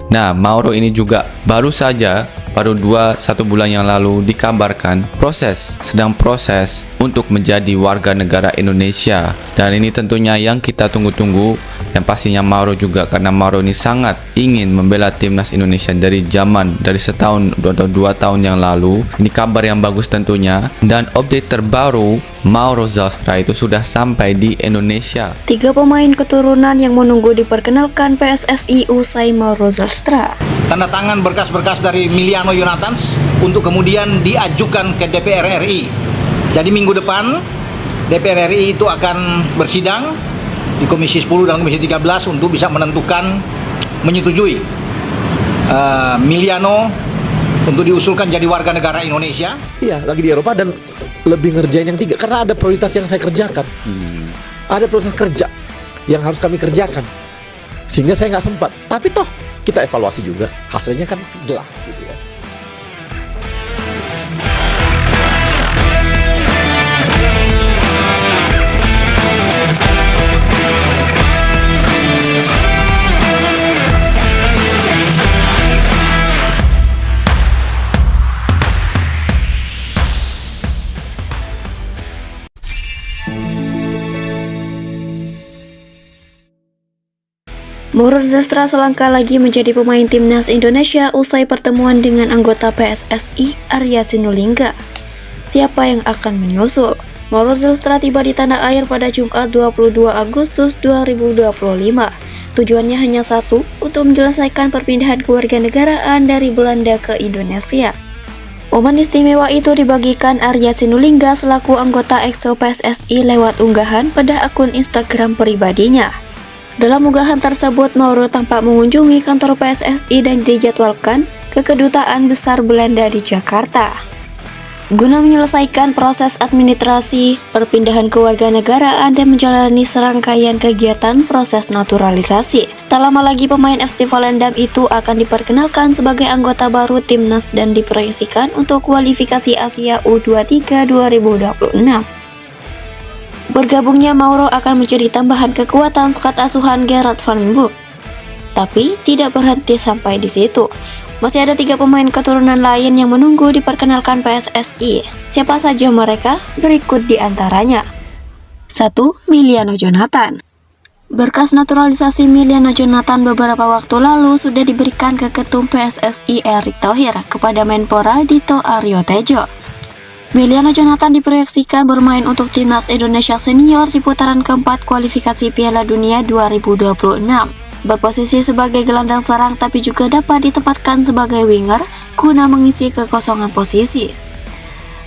Nah, Mauro ini juga baru 1 bulan yang lalu dikabarkan sedang proses untuk menjadi warga negara Indonesia. Dan ini tentunya yang kita tunggu-tunggu, yang pastinya Mauro juga, karena Mauro ini sangat ingin membela timnas Indonesia dari setahun atau 2 tahun yang lalu. Ini kabar yang bagus tentunya, dan update terbaru Mauro Zylstra itu sudah sampai di Indonesia. 3 pemain keturunan yang menunggu diperkenalkan PSSI usai Mauro Zylstra. Tanda tangan berkas-berkas dari Miliano Yonathans untuk kemudian diajukan ke DPR RI. Jadi minggu depan DPR RI itu akan bersidang di Komisi 10 dan Komisi 13 untuk bisa menyetujui Miliano untuk diusulkan jadi warga negara Indonesia. Iya, lagi di Eropa dan lebih ngerjain yang 3 karena ada prioritas yang saya kerjakan. Ada prioritas kerja yang harus kami kerjakan, sehingga saya nggak sempat. Tapi toh kita evaluasi juga, hasilnya kan jelas gitu ya. Mauro Zylstra selangkah lagi menjadi pemain timnas Indonesia usai pertemuan dengan anggota PSSI Arya Sinulinga. Siapa yang akan menyusul? Mauro Zylstra tiba di tanah air pada Jumat 22 Agustus 2025. Tujuannya hanya satu, untuk menyelesaikan perpindahan kewarganegaraan dari Belanda ke Indonesia. Momen istimewa itu dibagikan Arya Sinulinga selaku anggota EXO PSSI lewat unggahan pada akun Instagram pribadinya. Dalam unggahan tersebut, Mauro tampak mengunjungi kantor PSSI dan dijadwalkan ke Kedutaan Besar Belanda di Jakarta guna menyelesaikan proses administrasi perpindahan kewarganegaraan dan menjalani serangkaian kegiatan proses naturalisasi. Tak lama lagi pemain FC Volendam itu akan diperkenalkan sebagai anggota baru timnas dan diproyeksikan untuk kualifikasi Asia U23 2026. Bergabungnya Mauro akan menjadi tambahan kekuatan skuad asuhan Gerard van Boeck. Tapi tidak berhenti sampai di situ. Masih ada 3 pemain keturunan lain yang menunggu diperkenalkan PSSI. Siapa saja mereka? Berikut di antaranya. 1. Miliano Jonathan. Berkas naturalisasi Miliano Jonathan beberapa waktu lalu sudah diberikan ke Ketum PSSI Erick Thohir kepada Menpora Dito Aryo Tejo. Miliano Jonathan diproyeksikan bermain untuk timnas Indonesia senior di putaran keempat kualifikasi Piala Dunia 2026. Berposisi sebagai gelandang serang tapi juga dapat ditempatkan sebagai winger guna mengisi kekosongan posisi.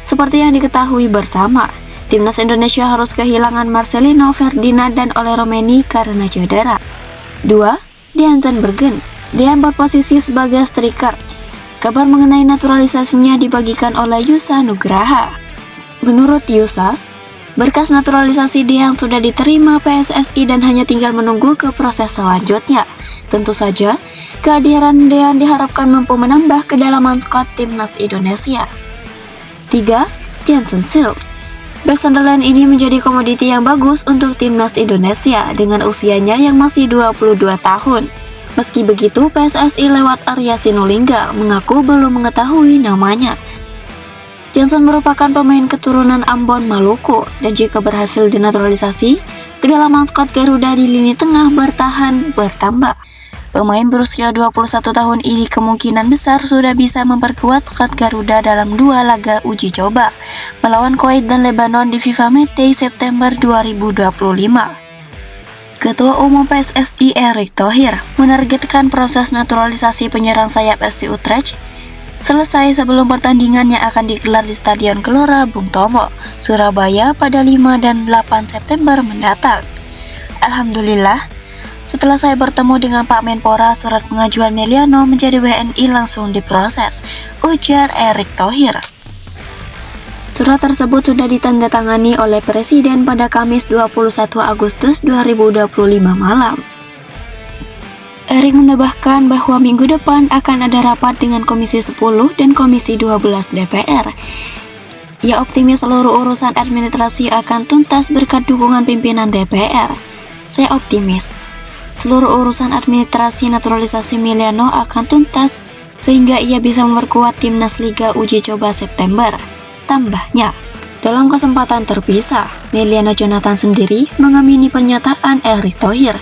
Seperti yang diketahui bersama, timnas Indonesia harus kehilangan Marcelino, Ferdinand, dan Ole Romeni karena cedera. 2. Dean Zandbergen. Dean berposisi sebagai striker. Kabar mengenai naturalisasinya dibagikan oleh Yusa Nugraha. Menurut Yusa, berkas naturalisasi Dean sudah diterima PSSI dan hanya tinggal menunggu ke proses selanjutnya. Tentu saja, kehadiran Dean diharapkan mampu menambah kedalaman skuad timnas Indonesia. 3. Jensen Silk. Bek Sunderland ini menjadi komoditi yang bagus untuk timnas Indonesia dengan usianya yang masih 22 tahun. Meski begitu, PSSI lewat Arya Sinulinga mengaku belum mengetahui namanya. Jensen merupakan pemain keturunan Ambon, Maluku, dan jika berhasil dinaturalisasi, kedalaman skuad Garuda di lini tengah bertambah. Pemain berusia 21 tahun ini kemungkinan besar sudah bisa memperkuat skuad Garuda dalam 2 laga uji coba melawan Kuwait dan Lebanon di FIFA Matchday September 2025. Ketua Umum PSSI Erick Thohir menargetkan proses naturalisasi penyerang sayap FC Utrecht selesai sebelum pertandingan yang akan digelar di Stadion Gelora Bung Tomo, Surabaya pada 5 dan 8 September mendatang. Alhamdulillah, setelah saya bertemu dengan Pak Menpora, surat pengajuan Miliano menjadi WNI langsung diproses, ujar Erick Thohir. Surat tersebut sudah ditandatangani oleh Presiden pada Kamis 21 Agustus 2025 malam. Erick menambahkan bahwa minggu depan akan ada rapat dengan Komisi 10 dan Komisi 12 DPR. Ia optimis seluruh urusan administrasi akan tuntas berkat dukungan pimpinan DPR. Saya optimis. seluruh urusan administrasi naturalisasi Emiliano akan tuntas sehingga ia bisa memperkuat timnas Liga uji coba September. Tambahnya, dalam kesempatan terpisah, Emiliano Jonathan sendiri mengamini pernyataan Erick Thohir.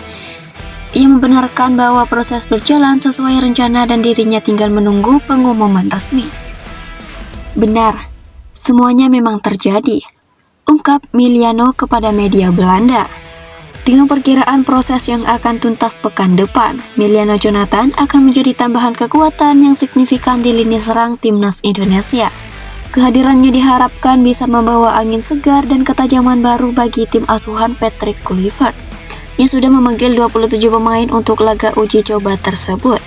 Ia membenarkan bahwa proses berjalan sesuai rencana dan dirinya tinggal menunggu pengumuman resmi. Benar, semuanya memang terjadi, ungkap Emiliano kepada media Belanda. Dengan perkiraan proses yang akan tuntas pekan depan, Emiliano Jonathan akan menjadi tambahan kekuatan yang signifikan di lini serang timnas Indonesia. Kehadirannya diharapkan bisa membawa angin segar dan ketajaman baru bagi tim asuhan Patrick Kluivert, yang sudah memanggil 27 pemain untuk laga uji coba tersebut.